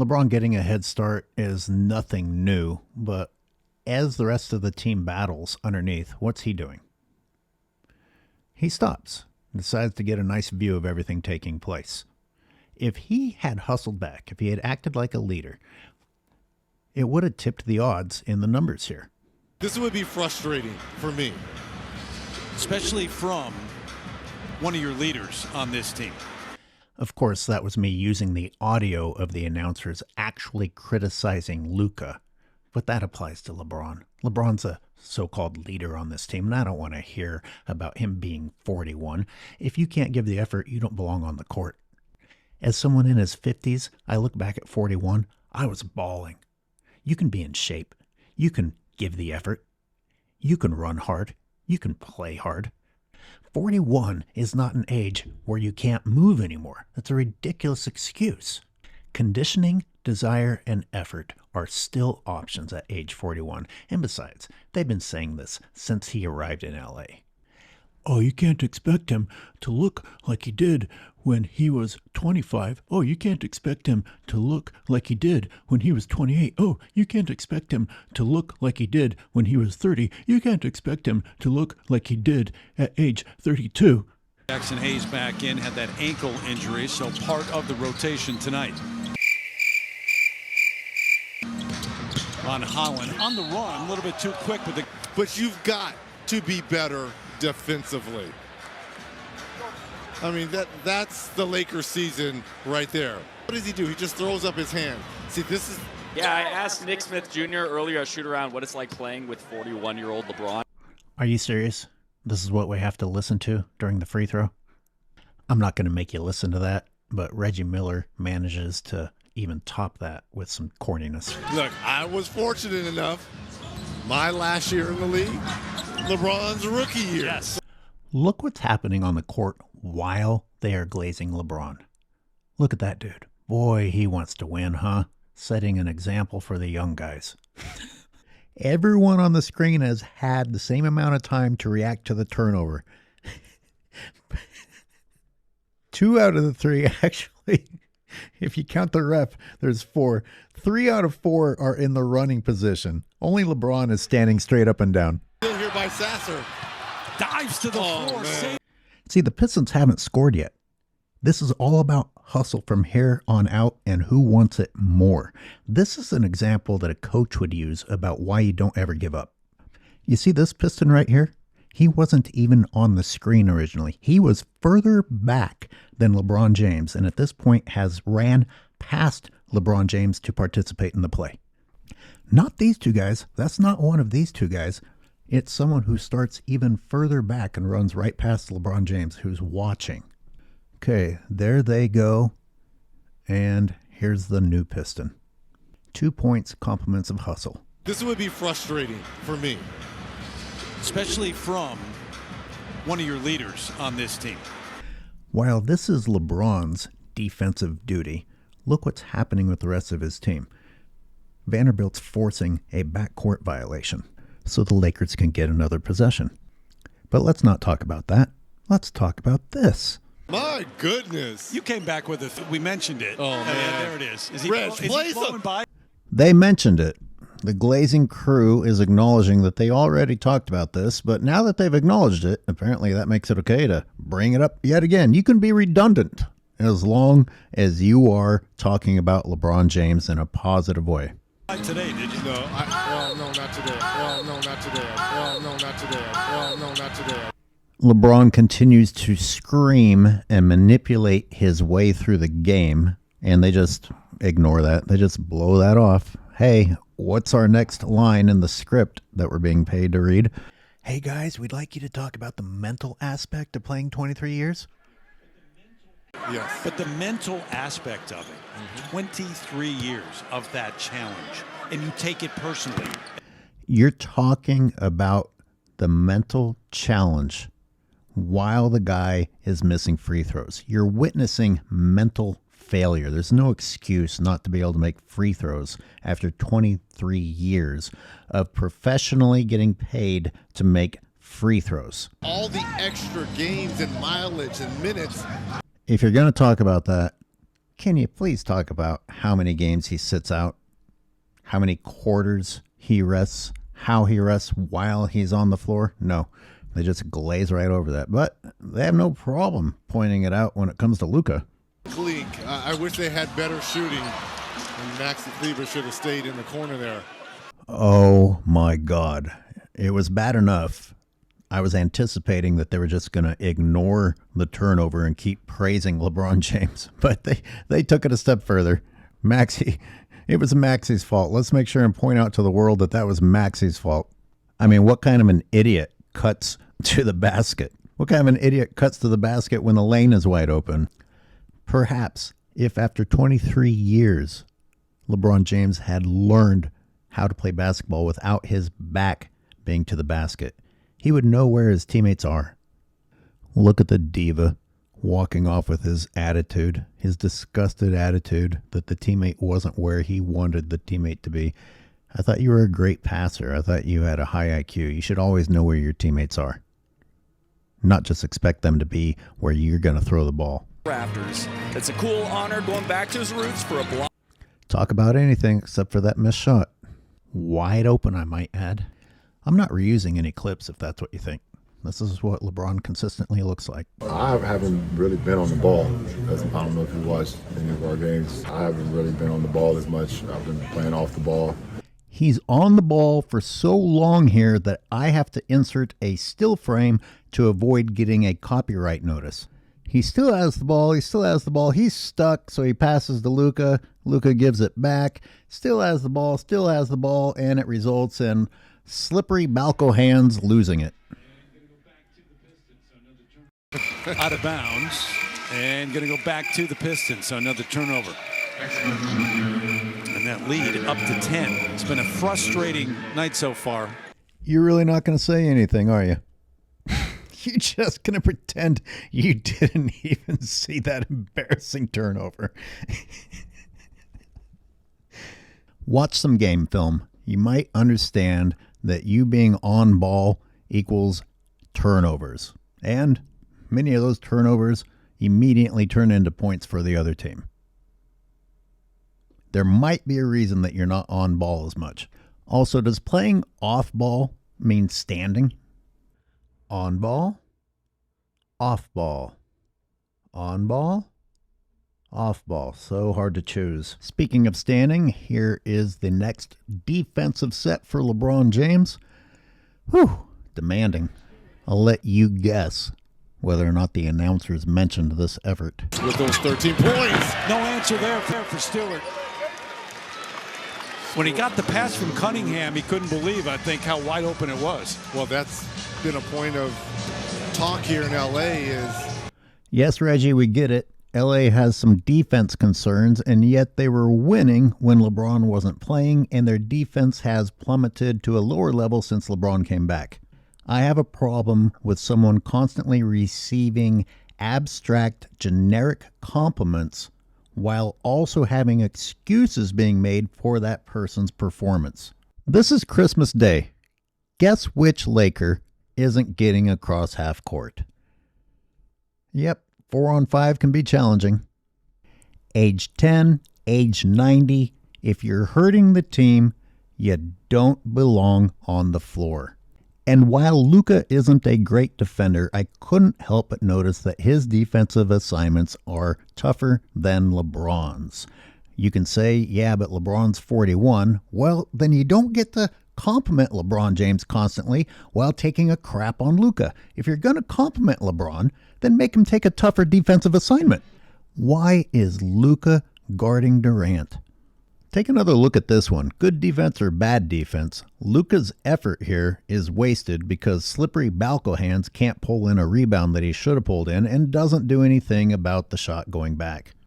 LeBron getting a head start is nothing new, but as the rest of the team battles underneath, what's he doing? He stops and decides to get a nice view of everything taking place. If he had hustled back, if he had acted like a leader, it would have tipped the odds in the numbers here. This would be frustrating for me. Especially from one of your leaders on this team. Of course, that was me using the audio of the announcers actually criticizing Luka, but that applies to LeBron. LeBron's a so-called leader on this team, and I don't want to hear about him being 41. If you can't give the effort, you don't belong on the court. As someone in his 50s, I look back at 41, I was bawling. You can be in shape. You can give the effort. You can run hard. You can play hard. 41 is not an age where you can't move anymore. That's a ridiculous excuse. Conditioning, desire, and effort are still options at age 41. And besides, they've been saying this since he arrived in LA. Oh, you can't expect him to look like he did when he was 25. Oh, you can't expect him to look like he did when he was 28. Oh, you can't expect him to look like he did when he was 30. You can't expect him to look like he did at age 32. Jackson Hayes back in, had that ankle injury, so part of the rotation tonight. On Holland, on the run, a little bit too quick with the... But you've got to be better defensively. I mean, that's the Lakers season right there. What does he do? He just throws up his hand. See, this is... Yeah, I asked Nick Smith Jr. earlier at shoot-around what it's like playing with 41-year-old LeBron. Are you serious? This is what we have to listen to during the free throw? I'm not going to make you listen to that, but Reggie Miller manages to even top that with some corniness. Look, I was fortunate enough, my last year in the league, LeBron's rookie year. Yes. Look what's happening on the court while they are glazing LeBron. Look at that dude. Boy, he wants to win, huh? Setting an example for the young guys. Everyone on the screen has had the same amount of time to react to the turnover. 2 out of the 3, actually, if you count the ref, there's 4. 3 out of 4 are in the running position. Only LeBron is standing straight up and down. Still here by Sasser. Dives to the floor. Man. See, the Pistons haven't scored yet. This is all about hustle from here on out and who wants it more. This is an example that a coach would use about why you don't ever give up. You see this Piston right here? He wasn't even on the screen originally. He was further back than LeBron James, and at this point has ran past LeBron James to participate in the play. Not these two guys. That's not one of these two guys. It's someone who starts even further back and runs right past LeBron James, who's watching. Okay, there they go. And here's the new Piston. 2 points, compliments of hustle. This would be frustrating for me. Especially from one of your leaders on this team. While this is LeBron's defensive duty, look what's happening with the rest of his team. Vanderbilt's forcing a backcourt violation so the Lakers can get another possession. But let's not talk about that. Let's talk about this. My goodness. You came back with it. We mentioned it. Oh, man. There it is. Is Reg, play he blowing some- by? They mentioned it. The glazing crew is acknowledging that they already talked about this, but now that they've acknowledged it, apparently that makes it okay to bring it up yet again. You can be redundant as long as you are talking about LeBron James in a positive way. Today, did you? No, well, no, not today. Well, no, not today. Well, no, not today. Well, no, not today. LeBron continues to scream and manipulate his way through the game, and they just ignore that. They just blow that off. Hey, what's our next line in the script that we're being paid to read? Hey guys, we'd like you to talk about the mental aspect of playing 23 years. Yes. But the mental aspect of it, 23 years of that challenge, and you take it personally. You're talking about the mental challenge while the guy is missing free throws. You're witnessing mental failure. There's no excuse not to be able to make free throws after 23 years of professionally getting paid to make free throws. All the extra games and mileage and minutes. If you're going to talk about that, Can you please talk about how many games he sits out? How many quarters he rests? How he rests while he's on the floor? No, they just glaze right over that. But they have no problem pointing it out when it comes to Luka. I wish they had better shooting, and Max Kleber should have stayed in the corner there. Oh my God. It was bad enough. I was anticipating that they were just going to ignore the turnover and keep praising LeBron James, but they took it a step further. It was Maxi's fault. Let's make sure and point out to the world that was Maxi's fault. I mean, what kind of an idiot cuts to the basket? What kind of an idiot cuts to the basket when the lane is wide open? Perhaps if after 23 years, LeBron James had learned how to play basketball without his back being to the basket, he would know where his teammates are. Look at the diva walking off with his attitude, his disgusted attitude that the teammate wasn't where he wanted the teammate to be. I thought you were a great passer. I thought you had a high IQ. You should always know where your teammates are, not just expect them to be where you're going to throw the ball. Raptors. It's a cool honor going back to his roots for a block. Talk about anything except for that missed shot. Wide open, I might add. I'm not reusing any clips if that's what you think. This is what LeBron consistently looks like. I haven't really been on the ball. I don't know if you watched any of our games. I haven't really been on the ball as much. I've been playing off the ball. He's on the ball for so long here that I have to insert a still frame to avoid getting a copyright notice. He still has the ball. He's stuck, so he passes to Luka. Luka gives it back. Still has the ball, and it results in slippery Balco hands losing it. Out of bounds, and going to go back to the Pistons. So another turnover. And that lead up to 10. It's been a frustrating night so far. You're really not going to say anything, are you? You're just going to pretend you didn't even see that embarrassing turnover. Watch some game film. You might understand that you being on ball equals turnovers. And many of those turnovers immediately turn into points for the other team. There might be a reason that you're not on ball as much. Also, does playing off ball mean standing? On ball, off ball, on ball, off ball. So hard to choose. Speaking of standing, here is the next defensive set for LeBron James. Whew, demanding. I'll let you guess whether or not the announcers mentioned this effort. With those 13 points. No answer there for Stewart. When he got the pass from Cunningham, he couldn't believe, I think, how wide open it was. Well, that's been a point of talk here in L.A. is... Yes, Reggie, we get it. L.A. has some defense concerns, and yet they were winning when LeBron wasn't playing, and their defense has plummeted to a lower level since LeBron came back. I have a problem with someone constantly receiving abstract, generic compliments while also having excuses being made for that person's performance. This is Christmas Day. Guess which Laker isn't getting across half court? Yep, 4-on-5 can be challenging. Age 10, age 90, if you're hurting the team, you don't belong on the floor. And while Luka isn't a great defender, I couldn't help but notice that his defensive assignments are tougher than LeBron's. You can say, yeah, but LeBron's 41. Well, then you don't get to compliment LeBron James constantly while taking a crap on Luka. If you're going to compliment LeBron, then make him take a tougher defensive assignment. Why is Luka guarding Durant? Take another look at this one. Good defense or bad defense? Luka's effort here is wasted because slippery Balco hands can't pull in a rebound that he should have pulled in and doesn't do anything about the shot going back.